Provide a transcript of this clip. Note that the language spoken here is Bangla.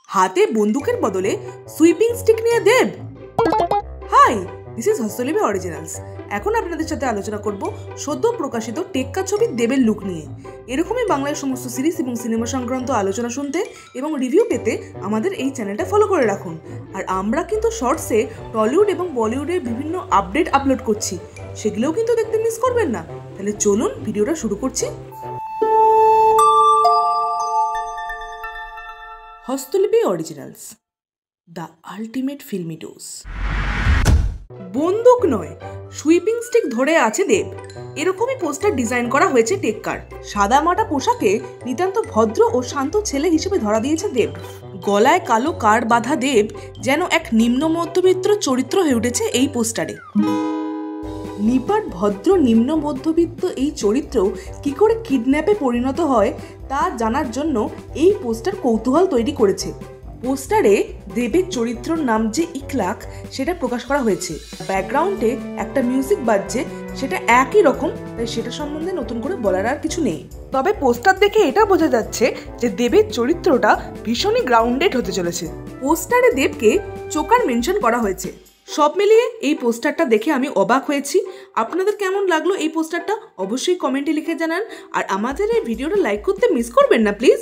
হাতে বন্দুকের বদলে সুইপিং স্টিক নিয়ে দেব। Hi, this is Hastolipi originals. এখন আপনাদের সাথে আলোচনা করব সদ্য প্রকাশিত টেক্কা ছবি দেবের লুক নিয়ে। এরকমই বাংলার সমস্ত সিরিজ এবং সিনেমা সংক্রান্ত আলোচনা শুনতে এবং রিভিউ পেতে আমাদের এই চ্যানেলটা ফলো করে রাখুন। আর আমরা কিন্তু শর্টসে টলিউড এবং বলিউডের বিভিন্ন আপডেট আপলোড করছি, সেগুলোও কিন্তু দেখতে মিস করবেন না। তাহলে চলুন ভিডিওটা শুরু করছি। Hastolipi originals, the ultimate filmy dose. বন্দুক নয়, সুইপিং স্টিক ধরে আছে দেব, এরকমই পোস্টার ডিজাইন করা হয়েছে টেক্কার। সাদা মাটা পোশাকে নিতান্ত ভদ্র ও শান্ত ছেলে হিসেবে ধরা দিয়েছে দেব। গলায় কালো কার্ড বাঁধা দেব যেন এক নিম্ন মধ্যবিত্ত চরিত্র হয়ে উঠেছে এই পোস্টারে। নিপাট ভদ্র নিম্ন মধ্যবিত্ত এই চরিত্র কি করে কিডন্যাপে পরিণত হয় তা জানার জন্য এই পোস্টার কৌতূহল তৈরি করেছে। পোস্টারে দেবের চরিত্রর নাম যে ইকলাক সেটা প্রকাশ করা হয়েছে। ব্যাকগ্রাউন্ডে একটা মিউজিক বাজছে, সেটা একই রকম, তাই সেটা সম্বন্ধে নতুন করে বলার আর কিছু নেই। তবে পোস্টার দেখে এটা বোঝা যাচ্ছে যে দেবের চরিত্রটা ভীষণই গ্রাউন্ডেড হতে চলেছে। পোস্টারে দেবকে চোকার মেনশন করা হয়েছে। সব মিলিয়ে এই পোস্টারটা দেখে আমি অবাক হয়েছি। আপনাদের কেমন লাগলো এই পোস্টারটা অবশ্যই কমেন্টে লিখে জানান। আর আমাদের এই ভিডিওটা লাইক করতে মিস করবেন না প্লিজ।